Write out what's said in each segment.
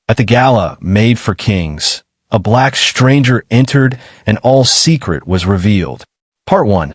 At the gala made for kings, a black stranger entered and all secret was revealed. Part 1.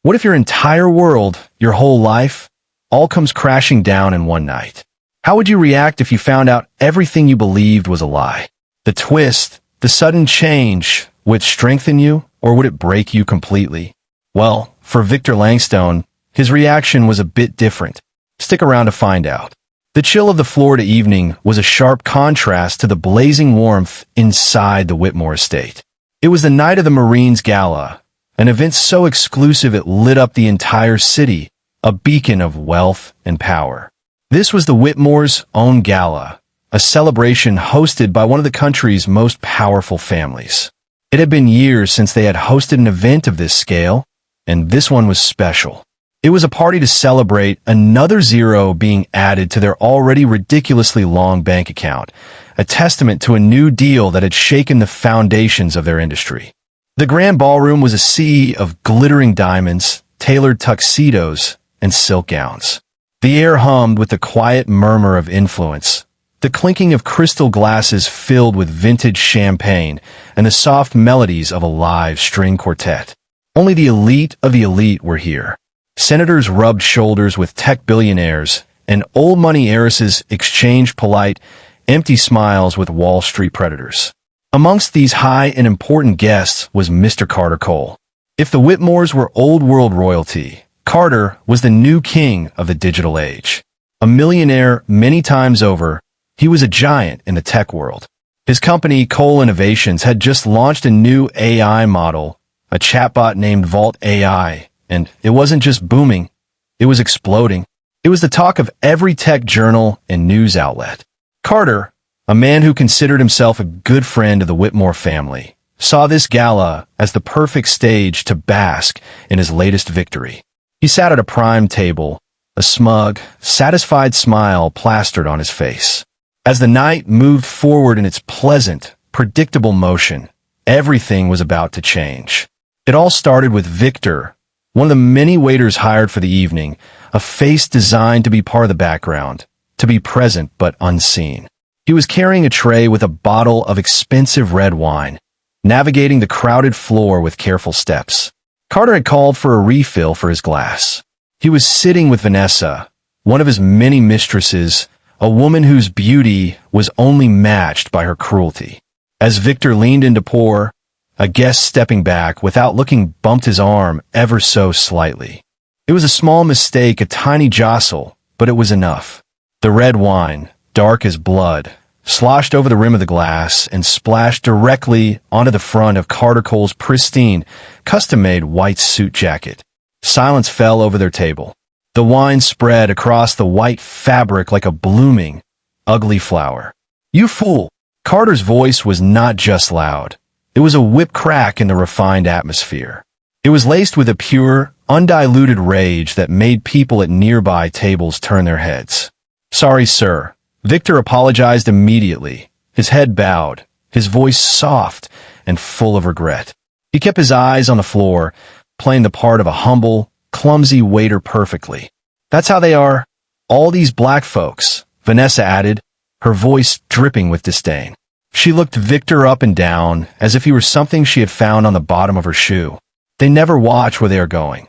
What if your entire world, your whole life, all comes crashing down in one night? How would you react if you found out everything you believed was a lie? The twist, the sudden change, would it strengthen you or would it break you completely? Well, for Victor Langstone, his reaction was a bit different. Stick around to find out. The chill of the Florida evening was a sharp contrast to the blazing warmth inside the Whitmore estate. It was the night of the Marines Gala, an event so exclusive it lit up the entire city, a beacon of wealth and power. This was the Whitmore's own gala, a celebration hosted by one of the country's most powerful families. It had been years since they had hosted an event of this scale, and this one was special. It was a party to celebrate another zero being added to their already ridiculously long bank account, a testament to a new deal that had shaken the foundations of their industry. The grand ballroom was a sea of glittering diamonds, tailored tuxedos, and silk gowns. The air hummed with the quiet murmur of influence, the clinking of crystal glasses filled with vintage champagne, and the soft melodies of a live string quartet. Only the elite of the elite were here. Senators rubbed shoulders with tech billionaires, and old money heiresses exchanged polite, empty smiles with Wall Street predators. Amongst these high and important guests was Mr. Carter Cole. If the Whitmores were old world royalty, Carter was the new king of the digital age. A millionaire many times over, he was a giant in the tech world. His company, Cole Innovations, had just launched a new AI model, a chatbot named Vault AI, and it wasn't just booming, it was exploding. It was the talk of every tech journal and news outlet. Carter, a man who considered himself a good friend of the Whitmore family, saw this gala as the perfect stage to bask in his latest victory. He sat at a prime table, a smug, satisfied smile plastered on his face. As the night moved forward in its pleasant, predictable motion, everything was about to change. It all started with Victor, one of the many waiters hired for the evening, a face designed to be part of the background, to be present but unseen. He was carrying a tray with a bottle of expensive red wine, navigating the crowded floor with careful steps. Carter had called for a refill for his glass. He was sitting with Vanessa, one of his many mistresses, a woman whose beauty was only matched by her cruelty. As Victor leaned in to pour, a guest stepping back without looking bumped his arm ever so slightly. It was a small mistake, a tiny jostle, but it was enough. The red wine, dark as blood, sloshed over the rim of the glass and splashed directly onto the front of Carter Cole's pristine, custom-made white suit jacket. Silence fell over their table. The wine spread across the white fabric like a blooming, ugly flower. "You fool!" Carter's voice was not just loud. It was a whip crack in the refined atmosphere. It was laced with a pure, undiluted rage that made people at nearby tables turn their heads. "Sorry, sir." Victor apologized immediately, his head bowed, his voice soft and full of regret. He kept his eyes on the floor, playing the part of a humble, clumsy waiter perfectly. "That's how they are, all these black folks," Vanessa added, her voice dripping with disdain. She looked Victor up and down as if he were something she had found on the bottom of her shoe. They never watch where they are going.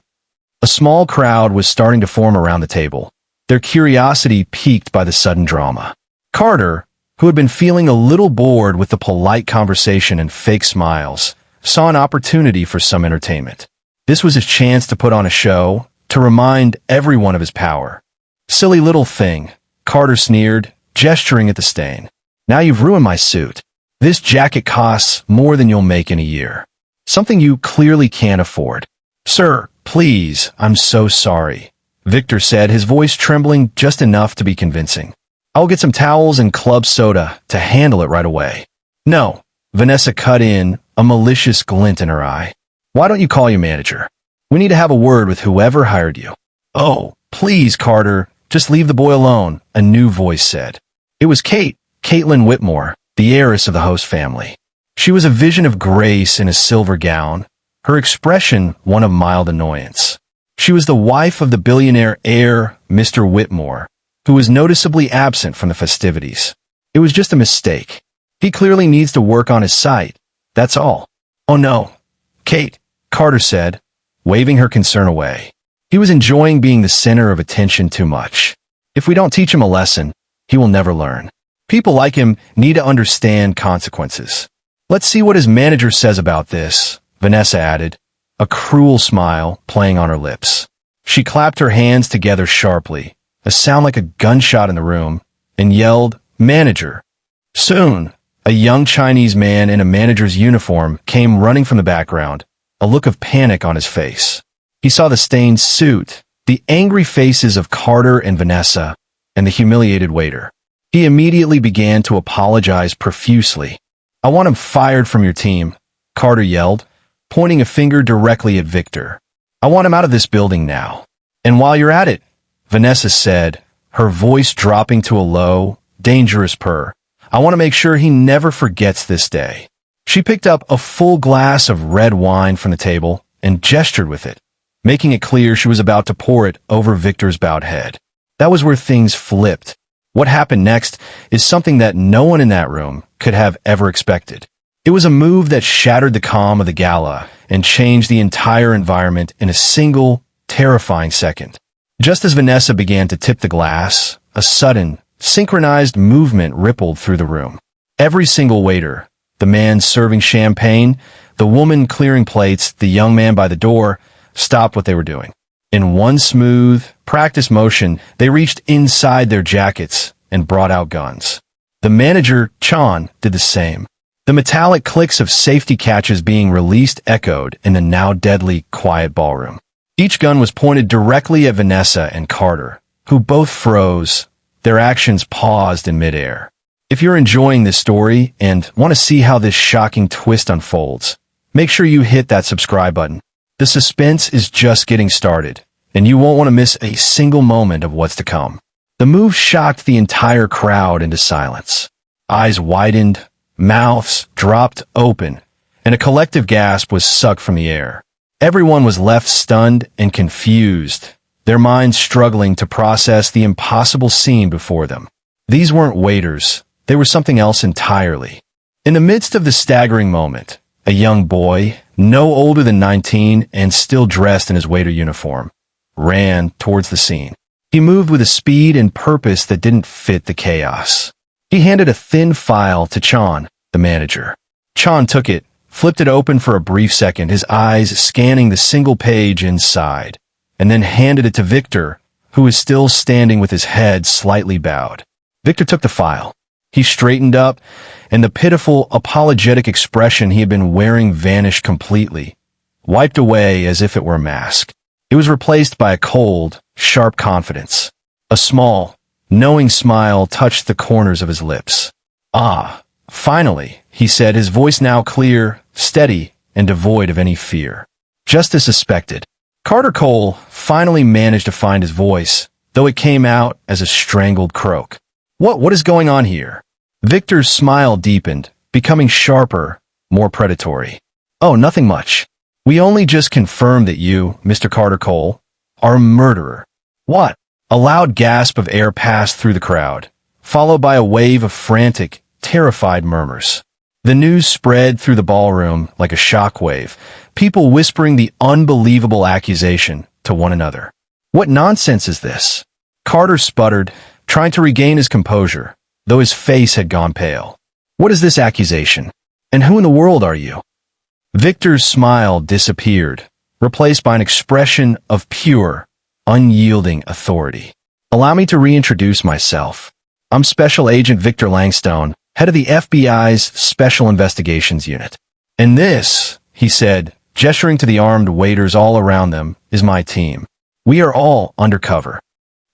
A small crowd was starting to form around the table, their curiosity piqued by the sudden drama. Carter, who had been feeling a little bored with the polite conversation and fake smiles, saw an opportunity for some entertainment. This was his chance to put on a show, to remind everyone of his power. "Silly little thing," Carter sneered, gesturing at the stain. "Now you've ruined my suit. This jacket costs more than you'll make in a year. Something you clearly can't afford." "Sir, please, I'm so sorry," Victor said, his voice trembling just enough to be convincing. "I'll get some towels and club soda to handle it right away." "No," Vanessa cut in, a malicious glint in her eye. "Why don't you call your manager? We need to have a word with whoever hired you." "Oh, please, Carter, just leave the boy alone," a new voice said. It was Caitlin Whitmore, the heiress of the host family. She was a vision of grace in a silver gown, her expression one of mild annoyance. She was the wife of the billionaire heir, Mr. Whitmore, who was noticeably absent from the festivities. It was just a mistake. He clearly needs to work on his sight. That's all. Oh no. Kate, Carter said, waving her concern away. He was enjoying being the center of attention too much. If we don't teach him a lesson, he will never learn. People like him need to understand consequences. Let's see what his manager says about this, Vanessa added, a cruel smile playing on her lips. She clapped her hands together sharply, a sound like a gunshot in the room, and yelled, "Manager!" Soon, a young Chinese man in a manager's uniform came running from the background, a look of panic on his face. He saw the stained suit, the angry faces of Carter and Vanessa, and the humiliated waiter. He immediately began to apologize profusely. "I want him fired from your team," Carter yelled, pointing a finger directly at Victor. "I want him out of this building now. And while you're at it," Vanessa said, her voice dropping to a low, dangerous purr, "I want to make sure he never forgets this day." She picked up a full glass of red wine from the table and gestured with it, making it clear she was about to pour it over Victor's bowed head. That was where things flipped. What happened next is something that no one in that room could have ever expected. It was a move that shattered the calm of the gala and changed the entire environment in a single, terrifying second. Just as Vanessa began to tip the glass, a sudden, synchronized movement rippled through the room. Every single waiter, the man serving champagne, the woman clearing plates, the young man by the door, stopped what they were doing. In one smooth, practiced motion, they reached inside their jackets and brought out guns. The manager, Chan, did the same. The metallic clicks of safety catches being released echoed in the now deadly, quiet ballroom. Each gun was pointed directly at Vanessa and Carter, who both froze, their actions paused in midair. If you're enjoying this story and want to see how this shocking twist unfolds, make sure you hit that subscribe button. The suspense is just getting started, and you won't want to miss a single moment of what's to come. The move shocked the entire crowd into silence. Eyes widened, mouths dropped open, and a collective gasp was sucked from the air. Everyone was left stunned and confused, their minds struggling to process the impossible scene before them. These weren't waiters, they were something else entirely. In the midst of the staggering moment, a young boy, no older than 19 and still dressed in his waiter uniform, ran towards the scene. He moved with a speed and purpose that didn't fit the chaos. He handed a thin file to Chan, the manager. Chan took it, flipped it open for a brief second, his eyes scanning the single page inside, and then handed it to Victor, who was still standing with his head slightly bowed. Victor took the file. He straightened up, and the pitiful, apologetic expression he had been wearing vanished completely, wiped away as if it were a mask. It was replaced by a cold, sharp confidence. A small, knowing smile touched the corners of his lips. "Ah, finally," he said, his voice now clear, steady, and devoid of any fear. Just as suspected, Carter Cole finally managed to find his voice, though it came out as a strangled croak. What is going on here?" Victor's smile deepened, becoming sharper, more predatory. "Oh, nothing much. We only just confirmed that you, Mr. Carter Cole, are a murderer." "What?" A loud gasp of air passed through the crowd, followed by a wave of frantic, terrified murmurs. The news spread through the ballroom like a shockwave, people whispering the unbelievable accusation to one another. "What nonsense is this?" Carter sputtered, trying to regain his composure, though his face had gone pale. "What is this accusation? And who in the world are you?" Victor's smile disappeared, replaced by an expression of pure, unyielding authority. "Allow me to reintroduce myself. I'm Special Agent Victor Langstone, head of the FBI's Special Investigations Unit. And this," he said, gesturing to the armed waiters all around them, "is my team. We are all undercover."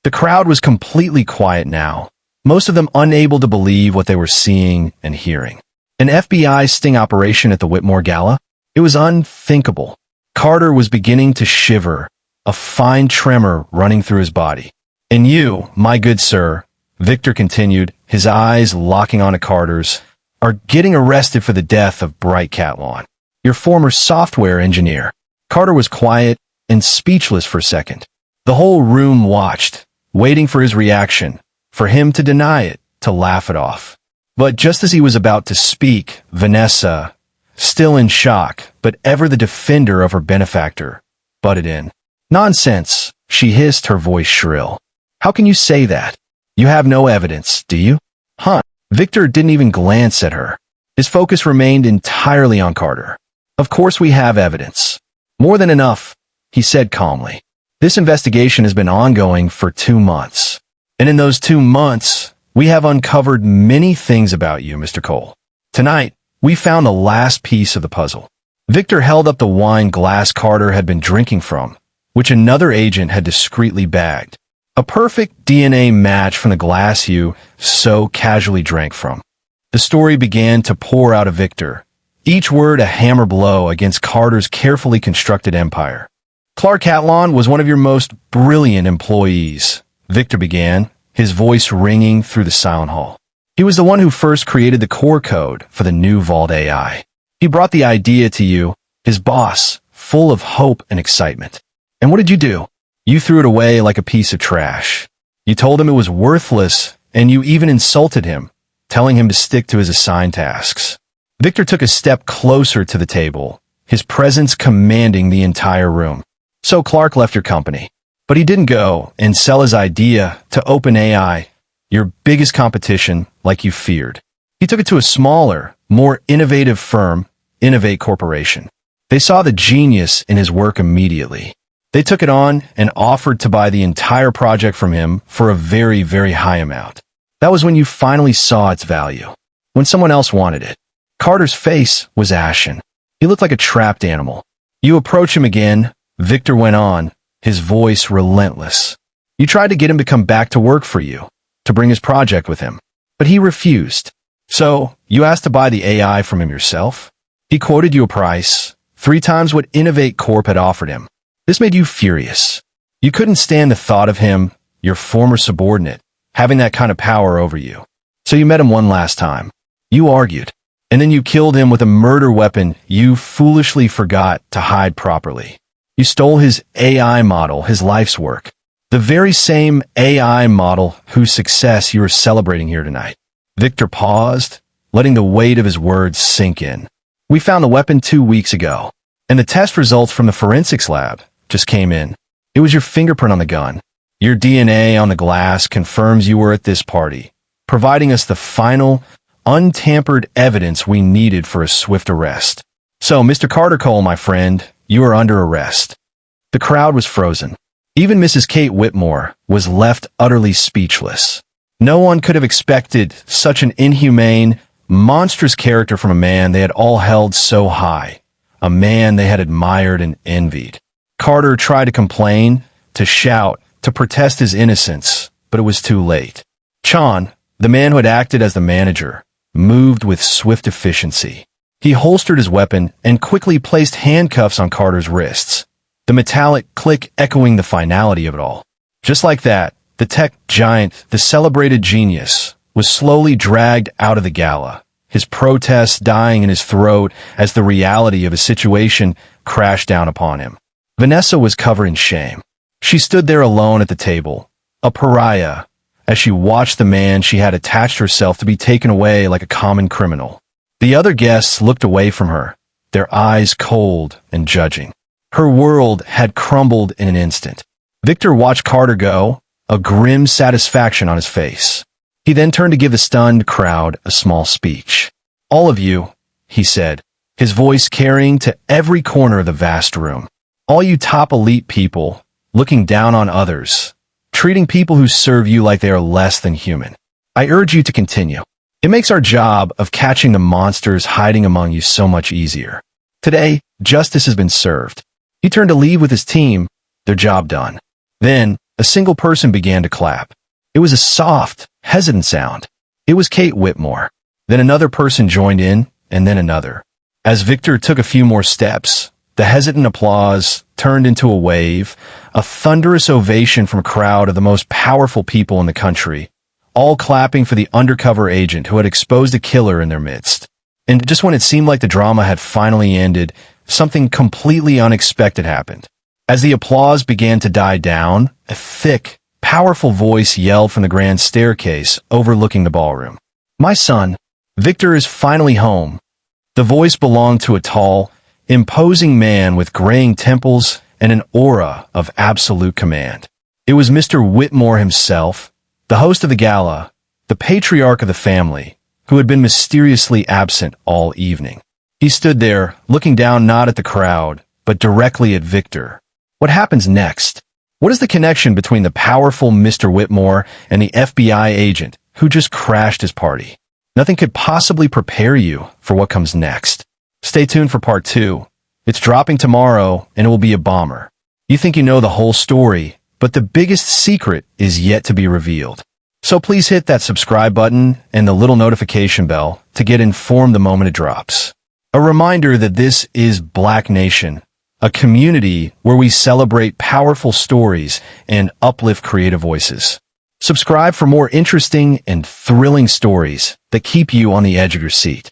The crowd was completely quiet now, most of them unable to believe what they were seeing and hearing. An FBI sting operation at the Whitmore Gala? It was unthinkable. Carter was beginning to shiver, a fine tremor running through his body. "And you, my good sir," Victor continued, his eyes locking onto Carter's, "are getting arrested for the death of Bright Catlawn, your former software engineer." Carter was quiet and speechless for a second. The whole room watched, waiting for his reaction, for him to deny it, to laugh it off. But just as he was about to speak, Vanessa, still in shock, but ever the defender of her benefactor, butted in. "Nonsense," she hissed, her voice shrill. "How can you say that? You have no evidence, do you?" "Huh?" Victor didn't even glance at her. His focus remained entirely on Carter. "Of course we have evidence. More than enough," he said calmly. "This investigation has been ongoing for 2 months. And in those 2 months, we have uncovered many things about you, Mr. Cole. Tonight, we found the last piece of the puzzle." Victor held up the wine glass Carter had been drinking from, which another agent had discreetly bagged. A perfect DNA match from the glass you so casually drank from. The story began to pour out of Victor, each word a hammer blow against Carter's carefully constructed empire. "Clark Catlon was one of your most brilliant employees," Victor began, his voice ringing through the silent hall. "He was the one who first created the core code for the new Vault AI. He brought the idea to you, his boss, full of hope and excitement. And what did you do? You threw it away like a piece of trash. You told him it was worthless, and you even insulted him, telling him to stick to his assigned tasks." Victor took a step closer to the table, his presence commanding the entire room. "So Clark left your company. But he didn't go and sell his idea to OpenAI, your biggest competition, like you feared. He took it to a smaller, more innovative firm, Innovate Corporation. They saw the genius in his work immediately. They took it on and offered to buy the entire project from him for a very, very high amount. That was when you finally saw its value, when someone else wanted it." Carter's face was ashen. He looked like a trapped animal. "You approach him again," Victor went on, his voice relentless. "You tried to get him to come back to work for you, to bring his project with him. But he refused. So, you asked to buy the AI from him yourself? He quoted you a price, 3 times what Innovate Corp had offered him. This made you furious. You couldn't stand the thought of him, your former subordinate, having that kind of power over you. So you met him one last time. You argued. And then you killed him with a murder weapon you foolishly forgot to hide properly. You stole his AI model, his life's work. The very same AI model whose success you are celebrating here tonight." Victor paused, letting the weight of his words sink in. "We found the weapon 2 weeks ago, and the test results from the forensics lab just came in. It was your fingerprint on the gun. Your DNA on the glass confirms you were at this party, providing us the final, untampered evidence we needed for a swift arrest. So, Mr. Carter Cole, my friend, you are under arrest." The crowd was frozen. Even Mrs. Kate Whitmore was left utterly speechless. No one could have expected such an inhumane, monstrous character from a man they had all held so high, a man they had admired and envied. Carter tried to complain, to shout, to protest his innocence, but it was too late. Chan, the man who had acted as the manager, moved with swift efficiency. He holstered his weapon and quickly placed handcuffs on Carter's wrists, the metallic click echoing the finality of it all. Just like that, the tech giant, the celebrated genius, was slowly dragged out of the gala, his protests dying in his throat as the reality of his situation crashed down upon him. Vanessa was covered in shame. She stood there alone at the table, a pariah, as she watched the man she had attached herself to be taken away like a common criminal. The other guests looked away from her, their eyes cold and judging. Her world had crumbled in an instant. Victor watched Carter go, a grim satisfaction on his face. He then turned to give the stunned crowd a small speech. "All of you," he said, his voice carrying to every corner of the vast room. "All you top elite people, looking down on others, treating people who serve you like they are less than human. I urge you to continue. It makes our job of catching the monsters hiding among you so much easier. Today, justice has been served." He turned to leave with his team, their job done. Then, a single person began to clap. It was a soft, hesitant sound. It was Kate Whitmore. Then another person joined in, and then another. As Victor took a few more steps, the hesitant applause turned into a wave, a thunderous ovation from a crowd of the most powerful people in the country, all clapping for the undercover agent who had exposed a killer in their midst. And just when it seemed like the drama had finally ended, something completely unexpected happened. As the applause began to die down, a thick, powerful voice yelled from the grand staircase overlooking the ballroom. "My son, Victor is finally home. The voice belonged to a tall, imposing man with graying temples and an aura of absolute command. It was Mr. Whitmore himself, the host of the gala, the patriarch of the family, who had been mysteriously absent all evening. He stood there, looking down not at the crowd, but directly at Victor. What happens next? What is the connection between the powerful Mr. Whitmore and the FBI agent who just crashed his party? Nothing could possibly prepare you for what comes next. Stay tuned for part 2. It's dropping tomorrow, and it will be a bomber. You think you know the whole story, but the biggest secret is yet to be revealed. So please hit that subscribe button and the little notification bell to get informed the moment it drops. A reminder that this is Black Nation, a community where we celebrate powerful stories and uplift creative voices. Subscribe for more interesting and thrilling stories that keep you on the edge of your seat.